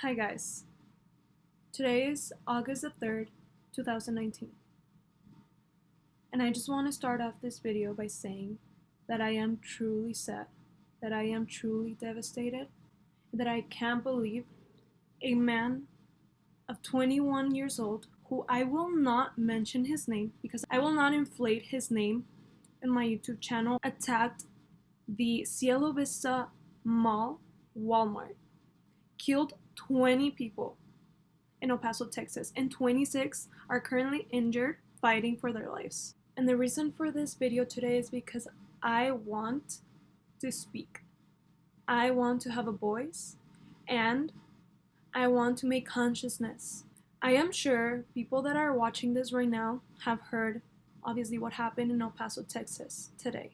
Hi guys, today is August the 3rd, 2019, and I just want to start off this video by saying that I am truly sad, that I am truly devastated, that I can't believe a man of 21 years old, who I will not mention his name because I will not inflate his name in my YouTube channel, attacked the Cielo Vista Mall, Walmart, killed 20 people in El Paso, Texas, and 26 are currently injured fighting for their lives. And the reason for this video today is because I want to speak. I want to have a voice, and I want to make consciousness. I am sure people that are watching this right now have heard, obviously, what happened in El Paso, Texas today.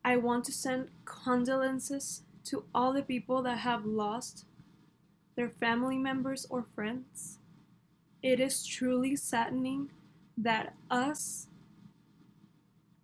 I want to send condolences to all the people that have lost their family members or friends. It is truly saddening that us,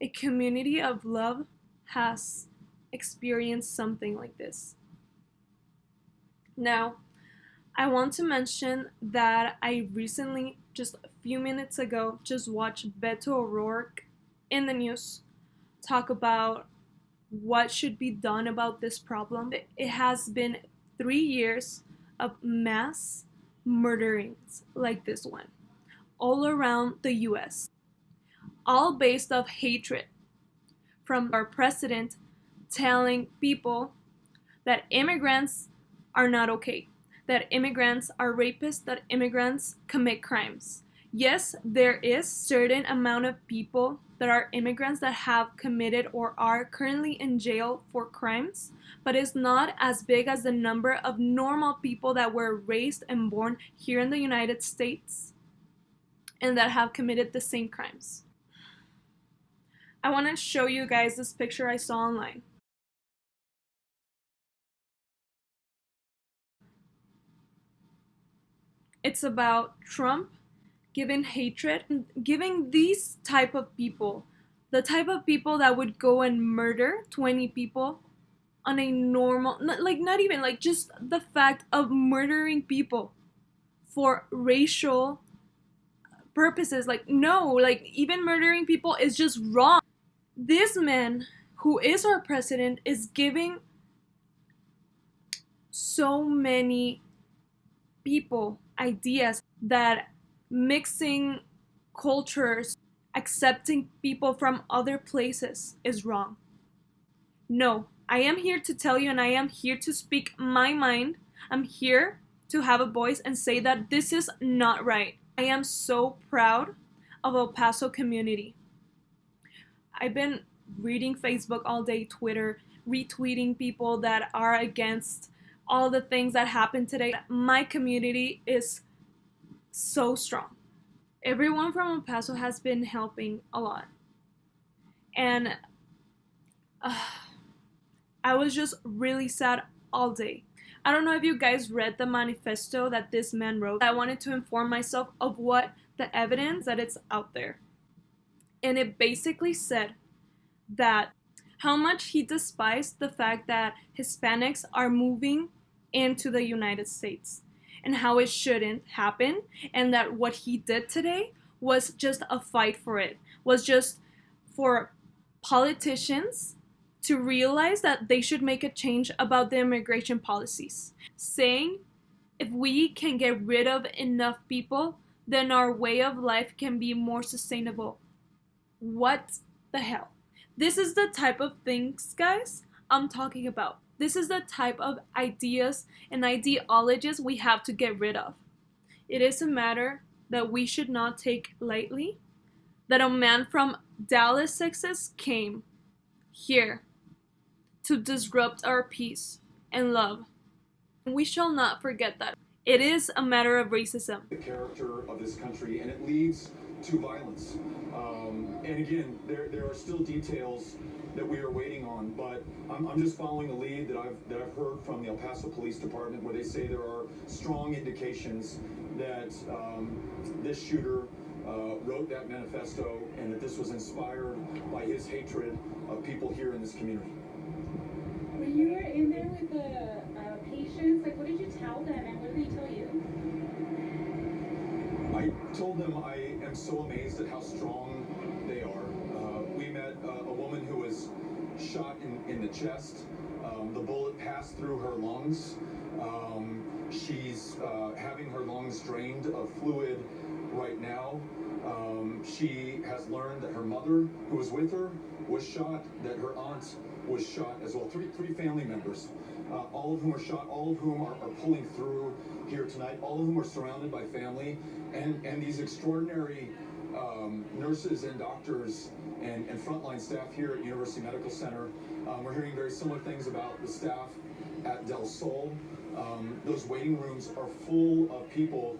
a community of love, has experienced something like this. Now, I want to mention that I recently, just a few minutes ago, just watched Beto O'Rourke in the news talk about what should be done about this problem. It has been 3 years of mass murderings like this one all around the US, all based off hatred from our president telling people that immigrants are not okay, that immigrants are rapists, that immigrants commit crimes. Yes, there is certain amount of people that are immigrants that have committed or are currently in jail for crimes, but it's not as big as the number of normal people that were raised and born here in the United States and that have committed the same crimes. I want to show you guys this picture I saw online. It's about Trump giving hatred, giving these type of people, the type of people that would go and murder 20 people on a normal, not even like just the fact of murdering people for racial purposes. Like, no, like even murdering people is just wrong. This man, who is our president, is giving so many people ideas that mixing cultures, accepting people from other places is wrong. No, I am here to tell you, and I am here to speak my mind. I'm here to have a voice and say that this is not right. I am so proud of El Paso community. I've been reading Facebook all day, Twitter, retweeting people that are against all the things that happened today. My community is so strong. Everyone from El Paso has been helping a lot. And I was just really sad all day. I don't know if you guys read the manifesto that this man wrote. I wanted to inform myself of what the evidence that it's out there. And it basically said that how much he despised the fact that Hispanics are moving into the United States and how it shouldn't happen, and that what he did today was just a fight for it, was just for politicians to realize that they should make a change about the immigration policies, saying if we can get rid of enough people, then our way of life can be more sustainable. What the hell? This is the type of things, guys, I'm talking about. This is the type of ideas and ideologies we have to get rid of. It is a matter that we should not take lightly, that a man from Dallas, Texas came here to disrupt our peace and love. We shall not forget that. It is a matter of racism. The character of this country, and it leads to violence. And again, there are still details that we are waiting on, but I'm just following the lead that I've heard from the El Paso Police Department, where they say there are strong indications that this shooter wrote that manifesto, and that this was inspired by his hatred of people here in this community. When you were in there with the patients, like, what did you tell them, and what did told them I am so amazed at how strong they are. We met a woman who was shot in the chest. The bullet passed through her lungs. She's having her lungs drained of fluid right now. She has learned that her mother, who was with her, was shot, that her aunt was shot as well. Three family members, all of whom are shot, all of whom are pulling through here tonight, all of whom are surrounded by family, and these extraordinary nurses and doctors and frontline staff here at University Medical Center. We're hearing very similar things about the staff at Del Sol. Those waiting rooms are full of people.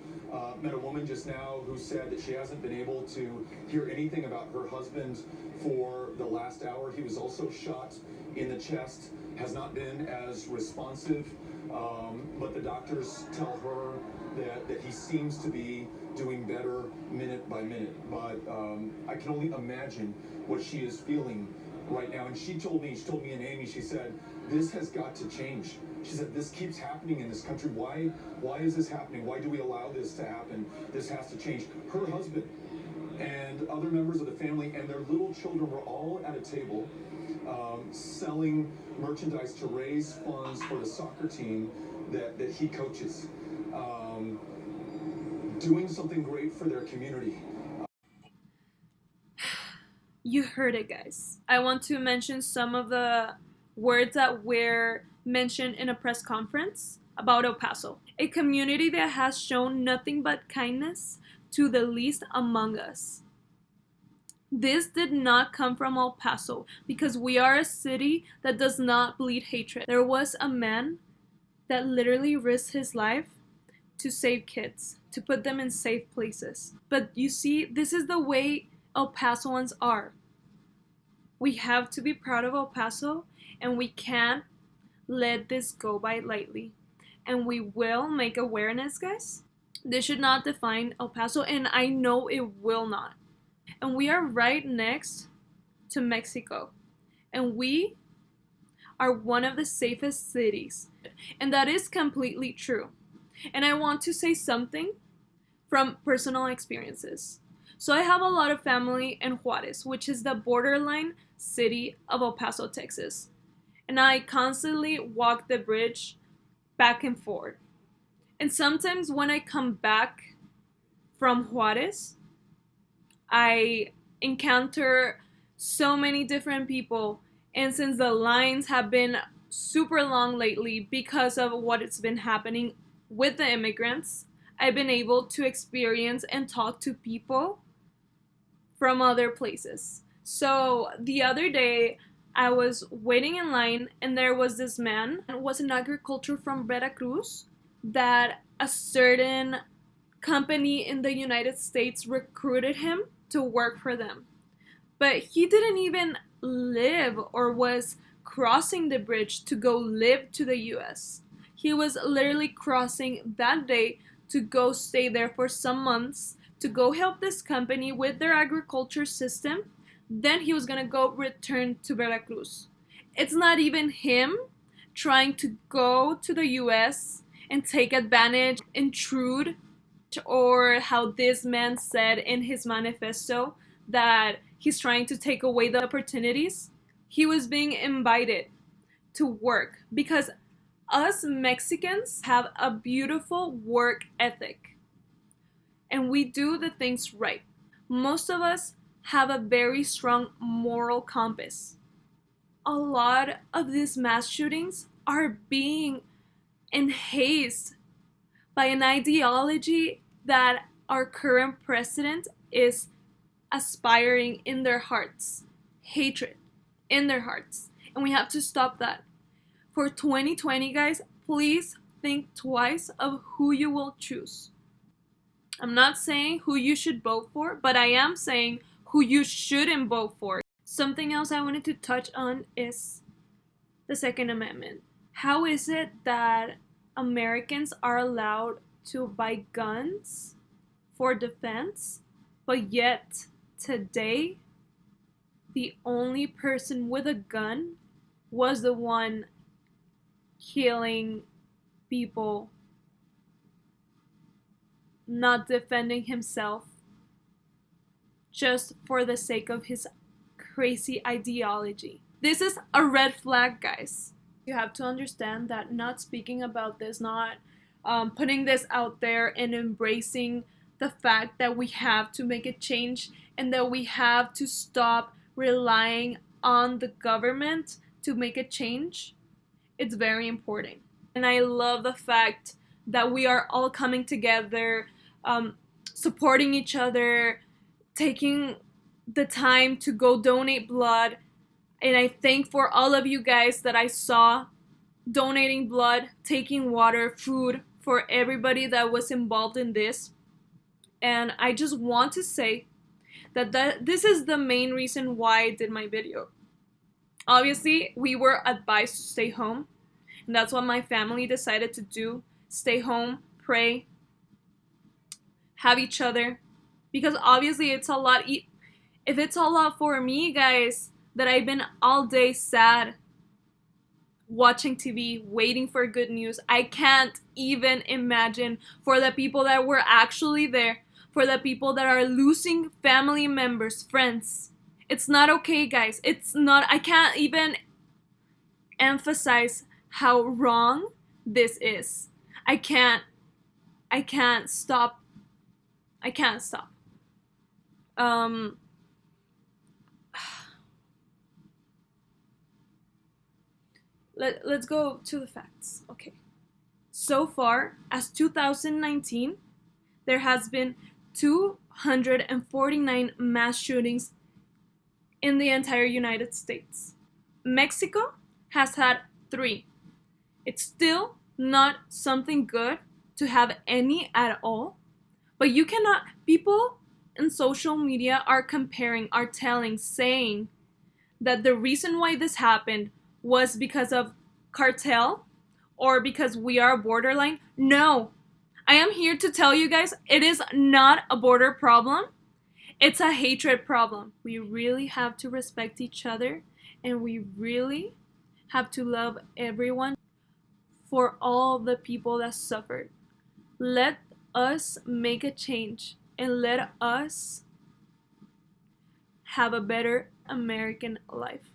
Met a woman just now who said that she hasn't been able to hear anything about her husband for the last hour. He was also shot in the chest, has not been as responsive, but the doctors tell her that he seems to be doing better minute by minute. But I can only imagine what she is feeling right now. And she told me and Amy, she said, this has got to change. She said, this keeps happening in this country. Why is this happening? Why do we allow this to happen? This has to change. Her husband and other members of the family and their little children were all at a table selling merchandise to raise funds for the soccer team that he coaches. Doing something great for their community. You heard it, guys. I want to mention some of the words that were mentioned in a press conference about El Paso, a community that has shown nothing but kindness to the least among us. This did not come from El Paso because we are a city that does not bleed hatred. There was a man that literally risked his life to save kids, to put them in safe places. But you see, this is the way El Pasoans are. We have to be proud of El Paso, and we can't let this go by lightly. And we will make awareness, guys. This should not define El Paso, and I know it will not. And we are right next to Mexico. And we are one of the safest cities. And that is completely true. And I want to say something from personal experiences. So I have a lot of family in Juarez, which is the borderline city of El Paso, Texas. And I constantly walk the bridge back and forth. And sometimes when I come back from Juarez, I encounter so many different people. And since the lines have been super long lately because of what has been happening with the immigrants, I've been able to experience and talk to people from other places. So the other day, I was waiting in line and there was this man, it was in agriculture from Veracruz, that a certain company in the United States recruited him to work for them. But he didn't even live or was crossing the bridge to go live to the US. He was literally crossing that day to go stay there for some months, to go help this company with their agriculture system. Then he was gonna go return to Veracruz. It's not even him trying to go to the US and take advantage, intrude, or how this man said in his manifesto that he's trying to take away the opportunities. He was being invited to work because us Mexicans have a beautiful work ethic and we do the things right. Most of us have a very strong moral compass. A lot of these mass shootings are being enhanced by an ideology that our current president is aspiring in their hearts. Hatred in their hearts. And we have to stop that. For 2020, guys, please think twice of who you will choose. I'm not saying who you should vote for, but I am saying who you shouldn't vote for. Something else I wanted to touch on is the Second Amendment. How is it that Americans are allowed to buy guns for defense, but yet today the only person with a gun was the one killing people, not defending himself just for the sake of his crazy ideology. This is a red flag, guys. You have to understand that not speaking about this, not putting this out there and embracing the fact that we have to make a change and that we have to stop relying on the government to make a change, it's very important. And I love the fact that we are all coming together, supporting each other, taking the time to go donate blood. And I thank for all of you guys that I saw donating blood, taking water, food for everybody that was involved in this. And I just want to say that this is the main reason why I did my video. Obviously, we were advised to stay home, and that's what my family decided to do. Stay home, pray, have each other, because obviously it's a lot. If it's a lot for me, guys, that I've been all day sad, watching TV, waiting for good news, I can't even imagine for the people that were actually there, for the people that are losing family members, friends. It's not okay, guys. It's not. I can't even emphasize how wrong this is. I can't stop. I can't stop. Let's go to the facts. Okay. So far, as 2019, there has been 249 mass shootings in the entire United States. Mexico has had 3. It's still not something good to have any at all, but you cannot, people in social media are comparing, are telling, saying that the reason why this happened was because of cartel or because we are borderline. No, I am here to tell you guys, it is not a border problem. It's a hatred problem. We really have to respect each other, and we really have to love everyone for all the people that suffered. Let us make a change and let us have a better American life.